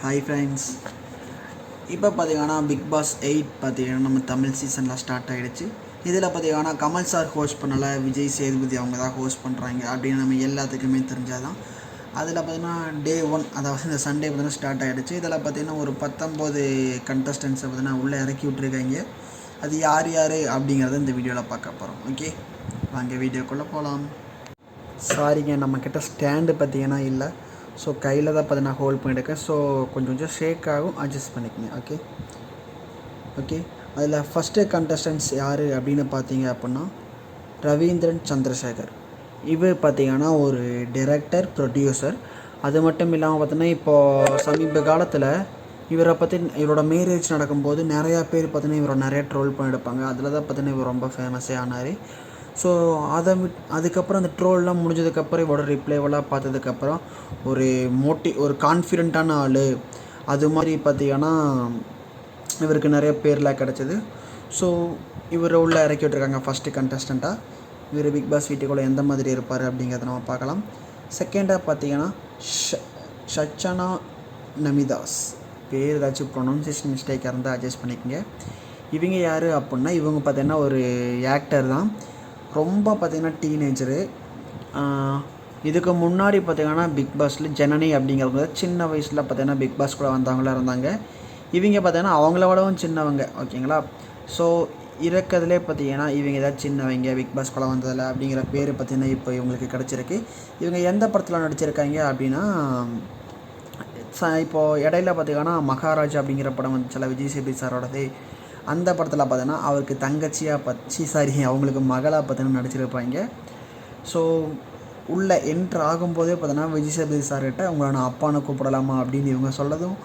Hi friends. இப்போ பார்த்தீங்கன்னா big pass 8 பார்த்தீங்கன்னா நம்ம தமிழ் சீசனில் ஸ்டார்ட் ஆகிடுச்சு. இதில் பார்த்தீங்கன்னா கமல் சார் ஹோஸ்ட் பண்ணலை, விஜய் சேதுபதி அவங்க தான் ஹோஸ்ட் பண்ணுறாங்க அப்படின்னு நம்ம எல்லாத்துக்குமே தெரிஞ்சாதான். அதில் பார்த்தீங்கன்னா டே 1 அதாவது இந்த சண்டே பார்த்தீங்கன்னா ஸ்டார்ட் ஆகிடுச்சு. இதில் பார்த்தீங்கன்னா ஒரு 19 கண்டஸ்டன்ஸை பார்த்தீங்கன்னா உள்ளே இறக்கி விட்ருக்காங்க. அது யார் யார் அப்படிங்கிறத இந்த வீடியோவில் பார்க்க போகிறோம். ஓகே, வாங்க வீடியோக்குள்ளே போகலாம். சாரிங்க, நம்மக்கிட்ட ஸ்டாண்டு பார்த்தீங்கன்னா இல்லை. ஸோ கையில் தான் பார்த்தீங்கன்னா ஹோல்ட் பண்ணியிருக்கேன். ஸோ கொஞ்சம் ஷேக் ஆகும், அட்ஜஸ்ட் பண்ணிக்கங்க. ஓகே. அதில் ஃபஸ்ட்டு கண்டஸ்டன்ஸ் யார் அப்படின்னு பார்த்தீங்க அப்படின்னா ரவீந்திரன் சந்திரசேகர். இவர் பார்த்தீங்கன்னா ஒரு டைரக்டர், ப்ரொடியூசர். அது மட்டும் இல்லாமல் பார்த்தீங்கன்னா இப்போது சமீப காலத்தில் இவரை பற்றி இவரோட மேரேஜ் நடக்கும்போது நிறையா பேர் பார்த்தீங்கன்னா இவரை நிறைய ட்ரோல் பண்ணியிருப்பாங்க. அதில் தான் பார்த்தீங்கன்னா இவர் ரொம்ப ஃபேமஸே ஆனார். ஸோ அதுக்கப்புறம் அந்த ட்ரோல்லாம் முடிஞ்சதுக்கப்புறம் இவரோட ரிப்ளைவெல்லாம் பார்த்ததுக்கப்புறம் ஒரு கான்ஃபிடென்ட்டான ஆள் அது மாதிரி பார்த்தீங்கன்னா இவருக்கு நிறைய பேர்லாம் கிடச்சிது. ஸோ இவர் உள்ளே இறக்கி விட்டுருக்காங்க ஃபஸ்ட்டு கண்டஸ்டண்ட்டாக. இவர் பிக் பாஸ் வீட்டுக்குள்ளே எந்த மாதிரி இருப்பார் அப்படிங்கிறத நம்ம பார்க்கலாம். செகண்டாக பார்த்தீங்கன்னா ஷச்சனா நமிதாஸ். பேர் ஏதாச்சும் ப்ரொனவுன்சியேஷன் மிஸ்டேக்காக இருந்தால் அட்ஜஸ்ட் பண்ணிக்கோங்க. இவங்க யார் அப்படின்னா இவங்க பார்த்தீங்கன்னா ஒரு ஆக்டர் தான். ரொம்ப பார்த்திங்கன்னா டீனேஜரு. இதுக்கு முன்னாடி பார்த்திங்கன்னா பிக் பாஸில் ஜனனி அப்படிங்கிறவங்க சின்ன வயசில் பார்த்திங்கன்னா பிக் பாஸ் கூட வந்தவங்களாம் இருந்தாங்க. இவங்க பார்த்திங்கன்னா அவங்கள விடவும் சின்னவங்க. ஓகேங்களா. ஸோ இருக்கிறதுலே பார்த்திங்கன்னா இவங்க ஏதாவது சின்னவங்க பிக் பாஸ் கூட வந்ததில்லை அப்படிங்கிற பேர் பார்த்திங்கன்னா இப்போ இவங்களுக்கு கிடச்சிருக்கு. இவங்க எந்த படத்தில் நடிச்சிருக்காங்க அப்படின்னா இப்போது இடையில பார்த்திங்கன்னா மகாராஜா அப்படிங்கிற படம் வந்துச்சுல, விஜய் சேதுபதி சாரோடது. அந்த படத்தில் பார்த்தீங்கன்னா அவருக்கு தங்கச்சியாக அவங்களுக்கு மகளாக பார்த்தீங்கன்னா நடிச்சிருப்பாங்க. ஸோ உள்ளே என்ட்ரு ஆகும்போதே பார்த்தீங்கன்னா விஜய் சேதுபதி சார்கிட்ட உங்களை நான் அப்பானை கூப்பிடலாமா அப்படின்னு இவங்க சொல்லதும்,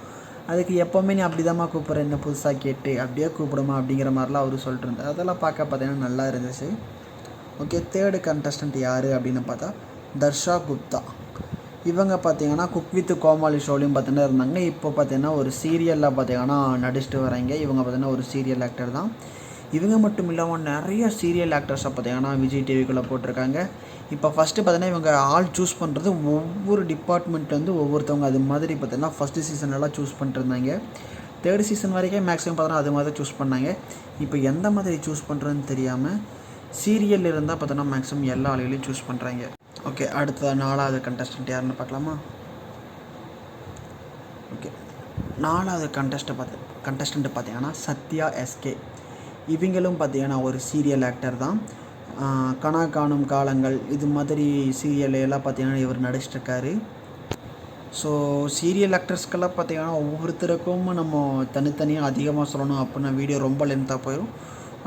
அதுக்கு எப்போவுமே நீ அப்படி தான்மா கூப்பிட்ற, என்ன புதுசாக கேட்டு அப்படியே கூப்பிடுமா அப்படிங்கிற மாதிரிலாம் அவர் சொல்லிட்டு இருந்தார். அதெல்லாம் பார்க்க பார்த்தீங்கன்னா நல்லா இருந்துச்சு. ஓகே, தேர்டு கண்டஸ்டன்ட் யார் அப்படின்னு பார்த்தா தர்ஷா குப்தா. இவங்க பார்த்தீங்கன்னா குக் வித் கோமாளி ஷோலையும் பார்த்தீங்கன்னா இருந்தாங்க. இப்போ பார்த்தீங்கன்னா ஒரு சீரியலில் பார்த்தீங்கன்னா நடிச்சுட்டு வராங்க. இவங்க பார்த்தீங்கன்னா ஒரு சீரியல் ஆக்டர் தான். இவங்க மட்டும் இல்லாமல் நிறைய சீரியல் ஆக்டர்ஸை பார்த்தீங்கன்னா விஜய் டிவிக்குள்ளே போட்டிருக்காங்க. இப்போ ஃபஸ்ட்டு பார்த்தீங்கன்னா இவங்க ஆள் சூஸ் பண்ணுறது ஒவ்வொரு டிபார்ட்மெண்ட் ஒவ்வொருத்தவங்க அது மாதிரி பார்த்தீங்கன்னா ஃபஸ்ட்டு சீசன்லாம் சூஸ் பண்ணிட்டுருந்தாங்க. தேர்ட் சீசன் வரைக்கும் மேக்ஸிமம் பார்த்தீங்கன்னா அது மாதிரி சூஸ் பண்ணாங்க. இப்போ எந்த மாதிரி சூஸ் பண்ணுறதுன்னு தெரியாமல் சீரியல் இருந்தால் பார்த்தீங்கன்னா மேக்ஸிமம் எல்லா ஆளுகளையும் சூஸ் பண்ணுறாங்க. ஓகே, அடுத்த 4வது கண்டஸ்டன்ட் யாருன்னு பார்க்கலாமா? ஓகே, 4வது கண்டஸ்டன்ட் பார்த்தீங்கன்னா சத்யா எஸ்கே. இவங்களும் பார்த்தீங்கன்னா ஒரு சீரியல் ஆக்டர் தான். கனா காணும் காலங்கள் இது மாதிரி சீரியல்லாம் பார்த்தீங்கன்னா இவர் நடிச்சிட்ருக்காரு. ஸோ சீரியல் ஆக்டர்ஸ்க்கெல்லாம் பார்த்தீங்கன்னா ஒவ்வொருத்தருக்கும் நம்ம தனித்தனியாக அதிகமாக சொல்லணும் அப்படின்னா வீடியோ ரொம்ப லென்த்தாக போயிடும்.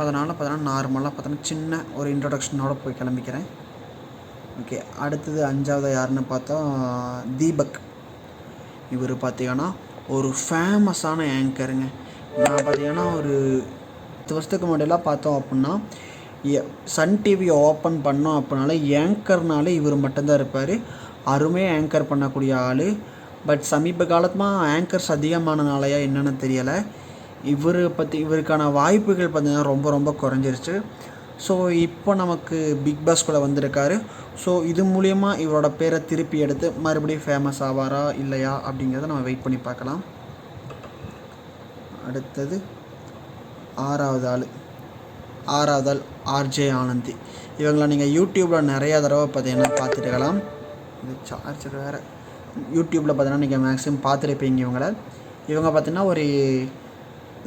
அதனால் பார்த்தீங்கன்னா நார்மலாக பார்த்தீங்கன்னா சின்ன ஒரு இன்ட்ரொடக்ஷனோட போய் கிளம்பிக்கிறேன். ஓகே, அடுத்தது 5வது யாருன்னு பார்த்தா தீபக். இவர் பார்த்தீங்கன்னா ஒரு ஃபேமஸான ஆங்கருங்க. நான் பார்த்தீங்கன்னா ஒரு 10 வருஷத்துக்கு முன்னாடியெல்லாம் பார்த்தோம் அப்படின்னா சன் டிவியை ஓப்பன் பண்ணோம் அப்படின்னால ஆங்கர்னாலே இவர் மட்டும்தான் இருப்பார். அருமையாக ஆங்கர் பண்ணக்கூடிய ஆள். பட் சமீப காலமாக ஆங்கர்ஸ் அதிகமானனாலையா என்னென்னு தெரியலை, இவருக்கான வாய்ப்புகள் பார்த்திங்கன்னா ரொம்ப ரொம்ப குறைஞ்சிருச்சு. ஸோ இப்போ நமக்கு பிக் பாஸ்குள்ளே வந்திருக்காரு. ஸோ இது மூலயமா இவரோட பேரை திருப்பி எடுத்து மறுபடியும் ஃபேமஸ் ஆவாரா இல்லையா அப்படிங்கிறத நம்ம வெயிட் பண்ணி பார்க்கலாம். அடுத்தது 6வது ஆள் ஆர்ஜே ஆனந்தி. இவங்களை நீங்கள் யூடியூப்பில் நிறையா தடவை பார்த்தீங்கன்னா பார்த்துருக்கலாம். இது சார்ஜர் வேறு. யூடியூப்பில் பார்த்தீங்கன்னா நீங்கள் மேக்ஸிமம் பார்த்துருப்பீங்க இவங்க பார்த்தீங்கன்னா ஒரு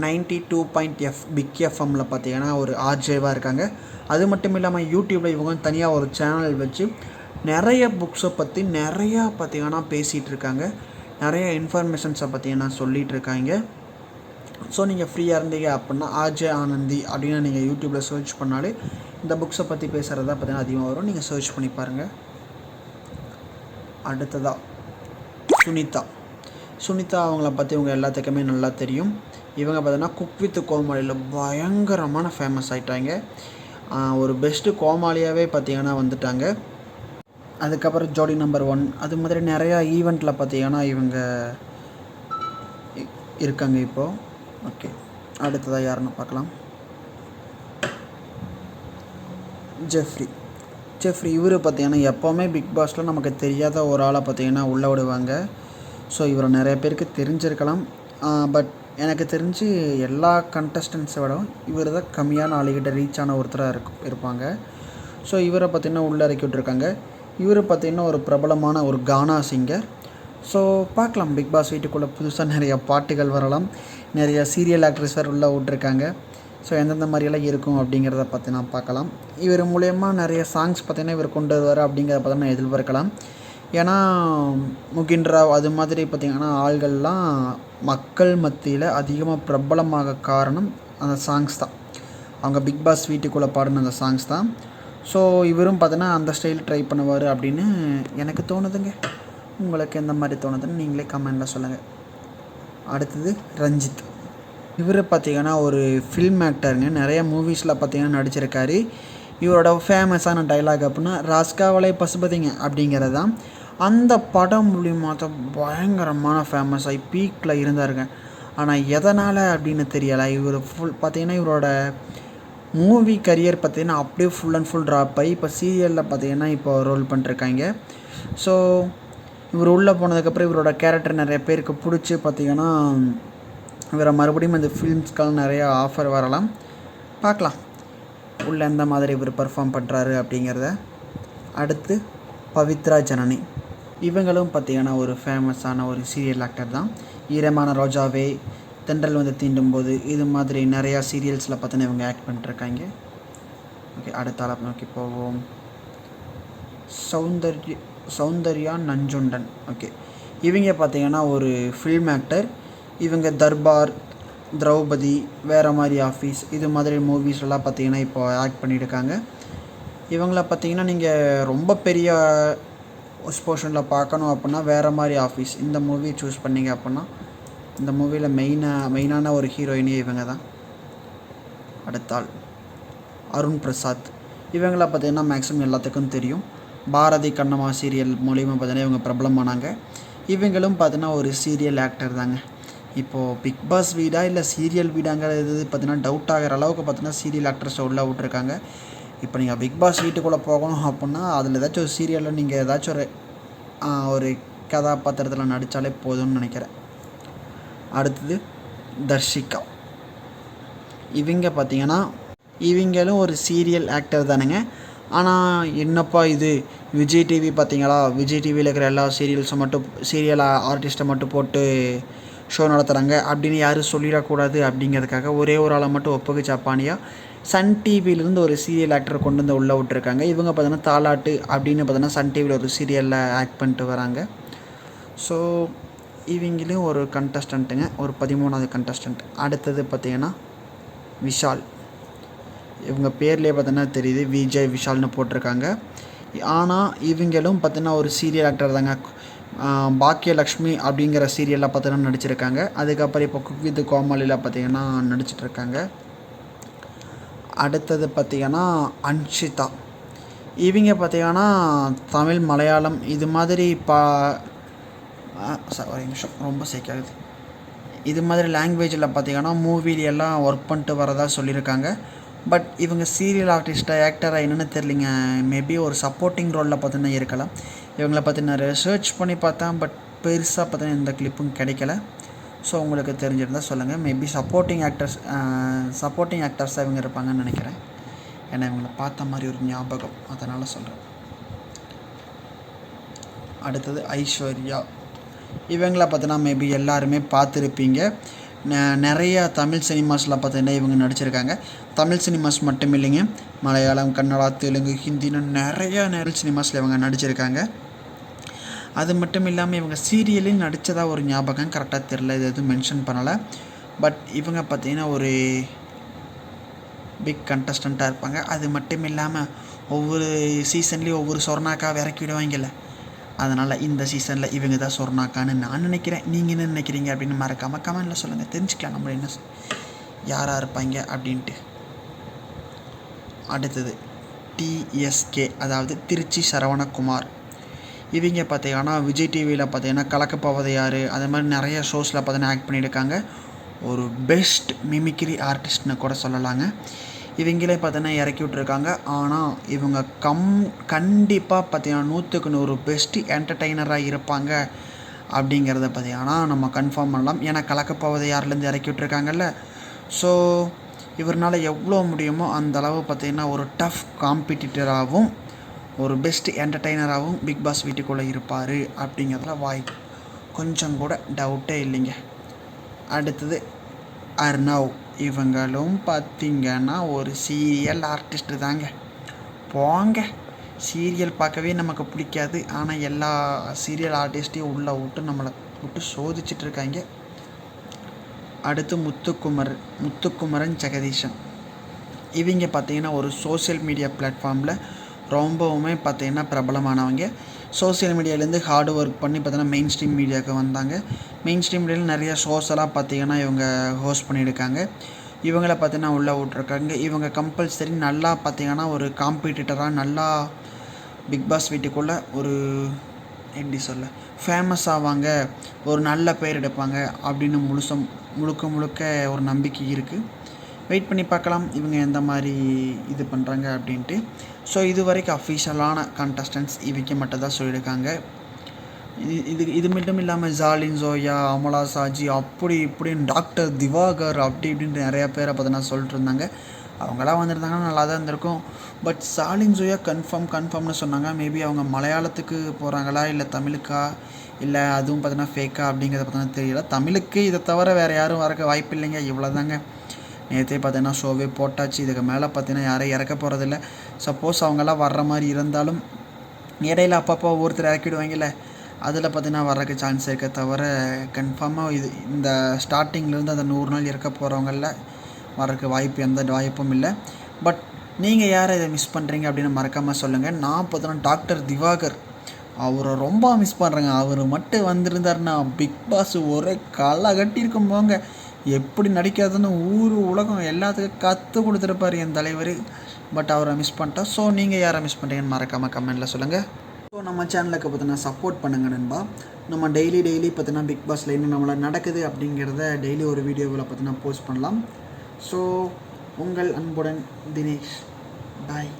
92.f பிக் எஃப்எம்மில் பார்த்தீங்கன்னா ஒரு ஆர்ஜேவாக இருக்காங்க. அது மட்டும் இல்லாமல் யூடியூப்பில் இவங்க தனியாக ஒரு சேனல் வச்சு நிறைய புக்ஸை பற்றி நிறையா பார்த்தீங்கன்னா பேசிகிட்டு இருக்காங்க. நிறைய இன்ஃபர்மேஷன்ஸை பார்த்தீங்கன்னா சொல்லிகிட்டு இருக்காங்க. ஸோ நீங்கள் ஃப்ரீயாக இருந்தீங்க அப்படின்னா ஆர்ஜே ஆனந்தி அப்படின்னு நீங்கள் யூடியூப்பில் சர்ச் பண்ணாலே இந்த புக்ஸை பற்றி பேசுகிறதா பார்த்தீங்கன்னா அதிகமாக வரும். நீங்கள் சர்ச் பண்ணி பாருங்கள். அடுத்ததாக சுனிதா அவங்கள பற்றி இவங்க எல்லாத்துக்குமே நல்லா தெரியும். இவங்க பார்த்தீங்கன்னா குக் வித் கோமாளியில் பயங்கரமான ஃபேமஸ் ஆகிட்டாங்க. ஒரு பெஸ்ட்டு கோமாளியாகவே பார்த்தீங்கன்னா வந்துட்டாங்க. அதுக்கப்புறம் ஜோடி நம்பர் 1 அது மாதிரி நிறையா ஈவெண்ட்டில் பார்த்தீங்கன்னா இவங்க இருக்காங்க இப்போது. ஓகே, அடுத்ததாக யாருன்னு பார்க்கலாம். ஜெஃப்ரி இவர் பார்த்தீங்கன்னா எப்போவுமே பிக் பாஸில் நமக்கு தெரியாத ஒரு ஆளை பார்த்தீங்கன்னா உள்ளே விடுவாங்க. ஸோ இவரை நிறைய பேருக்கு தெரிஞ்சிருக்கலாம். பட் எனக்கு தெரிஞ்சு எல்லா கண்டஸ்டன்ஸை விடவும் இவர் தான் கம்மியான ஆளுகிட்ட ரீச் ஆன ஒருத்தராக இருப்பாங்க. ஸோ இவரை பார்த்திங்கன்னா உள்ளே இறக்கி விட்ருக்காங்க. இவர் பார்த்திங்கன்னா ஒரு பிரபலமான ஒரு கானா சிங்கர். ஸோ பார்க்கலாம், பிக் பாஸ் வீட்டுக்குள்ளே புதுசாக நிறையா பாட்டுகள் வரலாம், நிறையா சீரியல் ஆக்ட்ரஸ் வேறு உள்ளே விட்ருக்காங்க. ஸோ எந்தெந்த மாதிரியெல்லாம் இருக்கும் அப்படிங்கிறத பார்த்தீங்கன்னா பார்க்கலாம். இவர் மூலயமா நிறைய சாங்ஸ் பார்த்திங்கன்னா இவர் கொண்டு வருவார் அப்படிங்கிறத பார்த்தீங்கன்னா எதிர்பார்க்கலாம். ஏன்னா முகின்ராவ் அது மாதிரி பார்த்திங்கன்னா ஆள்கள்லாம் மக்கள் மத்தியில் அதிகமாக பிரபலமாக காரணம் அந்த சாங்ஸ் தான். அவங்க பிக் பாஸ் வீட்டுக்குள்ளே பாடின அந்த சாங்ஸ் தான். ஸோ இவரும் பார்த்தீங்கன்னா அந்த ஸ்டைல் ட்ரை பண்ணுவார் அப்படின்னு எனக்கு தோணுதுங்க. உங்களுக்கு எந்த மாதிரி தோணுதுன்னு நீங்களே கமெண்டில் சொல்லுங்கள். அடுத்தது ரஞ்சித். இவர் பார்த்திங்கன்னா ஒரு ஃபில்ம் ஆக்டருங்க. நிறைய மூவிஸில் பார்த்திங்கன்னா நடிச்சிருக்காரு. இவரோட ஃபேமஸான டைலாக் அப்படின்னா ராஸ்காவலை பசுபதிங்க அப்படிங்கிறது தான். அந்த படம் மூலியமாக தான் பயங்கரமான ஃபேமஸ் ஆகி பீக்கில் இருந்தாருங்க. ஆனால் எதனால் அப்படின்னு தெரியலை. இவர் பார்த்திங்கன்னா இவரோட மூவி கரியர் பார்த்திங்கன்னா அப்படியே ஃபுல் அண்ட் ஃபுல் ட்ராப் ஆகி இப்போ சீரியலில் பார்த்திங்கன்னா இப்போ ரோல் பண்ணிருக்காங்க. ஸோ இவர் உள்ளே போனதுக்கப்புறம் இவரோட கேரக்டர் நிறைய பேருக்கு பிடிச்சி பார்த்திங்கன்னா இவரை மறுபடியும் இந்த ஃபிலிம்ஸ்க்கெல்லாம் நிறையா ஆஃபர் வரலாம். பார்க்கலாம் உள்ளே எந்த மாதிரி இவர் பர்ஃபார்ம் பண்ணுறாரு அப்படிங்கிறத. அடுத்து பவித்ரா ஜனனி. இவங்களும் பார்த்திங்கன்னா ஒரு ஃபேமஸான ஒரு சீரியல் ஆக்டர் தான். ஈரமான ரோஜாவே, தென்றல் வந்து தீண்டும் போது, இது மாதிரி நிறையா சீரியல்ஸில் பார்த்தீங்கன்னா இவங்க ஆக்ட் பண்ணிட்டுருக்காங்க. ஓகே, அடுத்த ஆளை நோக்கி போவோம். சௌந்தர்யா நஞ்சுண்டன். ஓகே, இவங்க பார்த்திங்கன்னா ஒரு ஃபில்ம் ஆக்டர். இவங்க தர்பார், திரௌபதி, வேறு மாதிரி ஆஃபீஸ், இது மாதிரி மூவிஸ்லாம் பார்த்திங்கன்னா இப்போ ஆக்ட் பண்ணியிருக்காங்க. இவங்கள பார்த்திங்கன்னா நீங்கள் ரொம்ப பெரிய எக்ஸ்போஷனில் பார்க்கணும் அப்படின்னா வேறு மாதிரி ஆஃபீஸ் இந்த மூவி சூஸ் பண்ணிங்க அப்படின்னா இந்த மூவியில் மெயினான ஒரு ஹீரோயினே இவங்க தான். அடுத்தால் அருண் பிரசாத். இவங்கள பார்த்திங்கன்னா மேக்ஸிமம் எல்லாத்துக்கும் தெரியும். பாரதி கண்ணம்மா சீரியல் மூலிமா பார்த்திங்கன்னா இவங்க பிரபலமானாங்க. இவங்களும் பார்த்திங்கன்னா ஒரு சீரியல் ஆக்டர் தாங்க. இப்போது பிக் பாஸ் வீடா இல்லை சீரியல் வீடாங்கிறது பார்த்திங்கன்னா டவுட் ஆகிற அளவுக்கு பார்த்திங்கன்னா சீரியல் ஆக்டர்ஸை உள்ளே விட்ருக்காங்க. இப்போ நீங்கள் பிக் பாஸ் வீட்டுக்குள்ளே போகணும் அப்படின்னா அதில் ஏதாச்சும் ஒரு சீரியலில் நீங்கள் ஏதாச்சும் ஒரு கதாபாத்திரத்தில் நடித்தாலே போதும்னு நினைக்கிறேன். அடுத்தது தர்ஷிகா. இவங்க பார்த்திங்கன்னா இவங்களும் ஒரு சீரியல் ஆக்டர் தானுங்க. ஆனால் என்னப்பா இது விஜய் டிவி பார்த்திங்களா, விஜய் டிவியில் இருக்கிற எல்லா சீரியல்ஸை மட்டும் சீரியல் ஆர்டிஸ்ட்டை மட்டும் போட்டு ஷோ நடத்துகிறாங்க அப்படின்னு யாரும் சொல்லிடக்கூடாது அப்படிங்கிறதுக்காக ஒரே ஒரு ஆளை மட்டும் ஒப்புக்கு சாப்பானியாக சன் டிவியிலேருந்து ஒரு சீரியல் ஆக்டர் கொண்டு வந்து உள்ளே விட்டுருக்காங்க. இவங்க பார்த்தீங்கன்னா தாலாட்டு அப்படின்னு பார்த்தீங்கன்னா சன் டிவியில் ஒரு சீரியலில் ஆக்ட் பண்ணிட்டு வராங்க. ஸோ இவங்களும் ஒரு கண்டஸ்டண்ட்டுங்க, ஒரு 13வது கண்டஸ்டண்ட். அடுத்தது பார்த்திங்கன்னா விஷால். இவங்க பேர்லேயே பார்த்தீங்கன்னா தெரியுது விஜய் விஷால்னு போட்டிருக்காங்க. ஆனால் இவங்களும் பார்த்தீங்கன்னா ஒரு சீரியல் ஆக்டர் தாங்க. பாக்கியலக்ஷ்மி அப்படிங்கிற சீரியலில் பார்த்தீங்கன்னா நடிச்சிருக்காங்க. அதுக்கப்புறம் இப்போ குக் வித் கோமாளியில் பார்த்திங்கன்னா நடிச்சிட்ருக்காங்க. அடுத்தது பார்த்திங்கன்னா அன்ஷிதா. இவங்க பார்த்திங்கன்னா தமிழ், மலையாளம் இது மாதிரி ஒரு நிமிஷம் ரொம்ப சேக்காகுது. இது மாதிரி லாங்குவேஜில் பார்த்திங்கன்னா மூவிலெல்லாம் ஒர்க் பண்ணிட்டு வரதா சொல்லியிருக்காங்க. பட் இவங்க சீரியல் ஆர்டிஸ்ட்டாக ஆக்டராக என்னென்னு தெரியலிங்க. மேபி ஒரு சப்போர்ட்டிங் ரோலில் பார்த்தீங்கன்னா இருக்கலாம். இவங்கள பற்றி நான் ரிசர்ச் பண்ணி பார்த்தேன். பட் பெருசாக பார்த்தீங்கன்னா எந்த கிளிப்பும் கிடைக்கல. ஸோ உங்களுக்கு தெரிஞ்சிருந்தால் சொல்லுங்கள். மேபி சப்போர்ட்டிங் ஆக்டர்ஸாக இவங்க இருப்பாங்கன்னு நினைக்கிறேன். ஏன்னா இவங்கள பார்த்த மாதிரி ஒரு ஞாபகம், அதனால் சொல்கிறேன். அடுத்தது ஐஸ்வர்யா. இவங்கள பார்த்தீங்கன்னா மேபி எல்லாருமே பார்த்துருப்பீங்க. நிறைய தமிழ் சினிமாஸில் பார்த்தீங்கன்னா இவங்க நடிச்சிருக்காங்க. தமிழ் சினிமாஸ் மட்டும் இல்லைங்க, மலையாளம், கன்னடா, தெலுங்கு, ஹிந்தின்னு நிறைய சினிமாஸில் இவங்க நடிச்சிருக்காங்க. அது மட்டும் இல்லாமல் இவங்க சீரியலையும் நடித்ததாக ஒரு ஞாபகம், கரெக்டாக தெரில, இது எதுவும் மென்ஷன் பண்ணலை. பட் இவங்க பார்த்திங்கன்னா ஒரு பிக் கண்டஸ்டண்ட்டாக இருப்பாங்க. அது மட்டும் இல்லாமல் ஒவ்வொரு சீசன்லேயும் ஒவ்வொரு சொர்ணாக்காக இறக்கி விடுவாங்கல்ல, அதனால் இந்த சீசனில் இவங்க தான் சொர்ணாக்கான்னு நான் நினைக்கிறேன். நீங்கள் என்ன நினைக்கிறீங்க அப்படின்னு மறக்காமல் கமெண்டில் சொல்லுங்கள். தெரிஞ்சுக்கலாம் நம்ம என்ன யாராக இருப்பாங்க அப்படின்ட்டு. அடுத்தது டிஎஸ்கே, அதாவது திருச்சி சரவணகுமார். இவங்க பார்த்தீங்கன்னா விஜய் டிவியில் பார்த்தீங்கன்னா கலக்கப்போவது யார் அது மாதிரி நிறைய ஷோஸில் பார்த்தீங்கன்னா ஆக்ட் பண்ணியிருக்காங்க. ஒரு பெஸ்ட் மிமிக்ரி ஆர்டிஸ்ட்னு கூட சொல்லலாங்க. இவங்களே பார்த்தீங்கன்னா இறக்கி விட்ருக்காங்க. ஆனால் இவங்க கண்டிப்பாக பார்த்தீங்கன்னா 100க்கு 100 பெஸ்ட்டு என்டர்டெய்னராக இருப்பாங்க அப்படிங்கிறத பார்த்தீங்கன்னா நம்ம கன்ஃபார்ம் பண்ணலாம். ஏன்னா கலக்கப்போவதை யார்லேருந்து இறக்கி விட்ருக்காங்கல்ல. ஸோ இவர்னால் எவ்வளோ முடியுமோ அந்தளவு பார்த்திங்கன்னா ஒரு டஃப் காம்படிட்டராகவும் ஒரு பெஸ்ட் என்டர்டெய்னராகவும் பிக் பாஸ் வீட்டுக்குள்ளே இருப்பார் அப்படிங்கிறதுல கொஞ்சம் கூட டவுட்டே இல்லைங்க. அடுத்தது அர்ணவ். இவங்களும் பார்த்திங்கன்னா ஒரு சீரியல் ஆர்டிஸ்ட்டு தாங்க. போங்க, சீரியல் பார்க்கவே நமக்கு பிடிக்காது, ஆனால் எல்லா சீரியல் ஆர்டிஸ்ட்டையும் உள்ளே விட்டு நம்மளை விட்டு சோதிச்சிட்ருக்காங்க. அடுத்து முத்துக்குமரன் ஜெகதீஷன். இவங்க பார்த்திங்கன்னா ஒரு சோசியல் மீடியா பிளாட்ஃபார்மில் ரொம்பவுமே பார்த்திங்கன்னா பிரபலமானவங்க. சோசியல் மீடியாவிலேருந்து ஹார்டு ஒர்க் பண்ணி பார்த்திங்கன்னா மெயின் ஸ்ட்ரீம் மீடியாவுக்கு வந்தாங்க. மெயின் ஸ்ட்ரீம் மீடியாவில் நிறைய ஷோஸ் எல்லாம் பார்த்திங்கன்னா இவங்க ஹோஸ்ட் பண்ணியிருக்காங்க. இவங்கள பார்த்திங்கன்னா உள்ளே விட்ருக்காங்க. இவங்க கம்பல்சரி நல்லா பார்த்திங்கன்னா ஒரு காம்படிட்டராக நல்லா பிக் பாஸ் வீட்டுக்குள்ளே ஒரு எப்படி சொல்ல ஃபேமஸ் ஆவாங்க, ஒரு நல்ல பேர் எடுப்பாங்க அப்படின்னு முழுக்க ஒரு நம்பிக்கை இருக்குது. வெயிட் பண்ணி பார்க்கலாம் இவங்க எந்த மாதிரி இது பண்ணுறாங்க அப்படின்ட்டு. ஸோ இது வரைக்கும் அஃபிஷியலான கண்டஸ்டன்ட்ஸ் இவங்க மட்டும் தான் சொல்லியிருக்காங்க. இது மட்டும் இல்லாமல் ஜாலின் ஜோயா, அமலா சாஜி, அப்படி இப்படின்னு டாக்டர் திவாகர் அப்படி இப்படின்ட்டு நிறையா பேரை பார்த்தீங்கன்னா சொல்லிட்டு இருந்தாங்க. அவங்களாம் வந்திருந்தாங்கன்னா நல்லா தான் இருந்திருக்கும். பட் ஜாலின் ஜோயா கன்ஃபார்ம்னு சொன்னாங்க. மேபி அவங்க மலையாளத்துக்கு போகிறாங்களா இல்லை தமிழுக்கா இல்லை அதுவும் பார்த்தீங்கன்னா ஃபேக்கா அப்படிங்கிறத பார்த்தீங்கன்னா தெரியல. தமிழுக்கு இதை தவிர வேறு யாரும் வரக்க வாய்ப்பு இல்லைங்க. இவ்வளோ தாங்க. நேற்றே பார்த்தீங்கன்னா ஷோவே போட்டாச்சு. இதுக்கு மேலே பார்த்தீங்கன்னா யாரையும் இறக்க போகிறதில்ல. சப்போஸ் அவங்கெல்லாம் வர்ற மாதிரி இருந்தாலும் இடையில அப்பப்போ ஒருத்தர் இறக்கிடுவாங்கல்ல, அதில் பார்த்தீங்கன்னா வர்றதுக்கு சான்ஸ் இருக்க தவிர கன்ஃபார்மாக இந்த ஸ்டார்டிங்லேருந்து அந்த 100 நாள் இருக்க போகிறவங்களில் வர்றதுக்கு எந்த வாய்ப்பும் இல்லை. பட் நீங்கள் யாரை இதை மிஸ் பண்ணுறீங்க அப்படின்னு மறக்காமல் சொல்லுங்கள். நான் பார்த்தோன்னா டாக்டர் திவாகர் அவரை ரொம்ப மிஸ் பண்ணுறேங்க. அவர் மட்டும் வந்திருந்தாருன்னா பிக் பாஸ் ஒரே களை கட்டியிருக்கும் போங்க. எப்படி நடிக்காதுன்னு உலகம் எல்லாத்துக்கும் கற்றுக் கொடுத்துருப்பார் என் தலைவர். பட் அவரை மிஸ் பண்ணிட்டோம். ஸோ நீங்கள் யாரை மிஸ் பண்ணுறீங்கன்னு மறக்காமல் கமெண்ட்டில் சொல்லுங்கள். ஸோ நம்ம சேனலுக்கு பார்த்தீங்கன்னா சப்போர்ட் பண்ணுங்க நண்பா. நம்ம டெய்லி பார்த்தீங்கன்னா பிக் பாஸில் என்ன நம்மளை நடக்குது அப்படிங்கிறத டெய்லி ஒரு வீடியோவில் பார்த்தீங்கன்னா போஸ்ட் பண்ணலாம். ஸோ உங்கள் அன்புடன் தினேஷ். பாய்.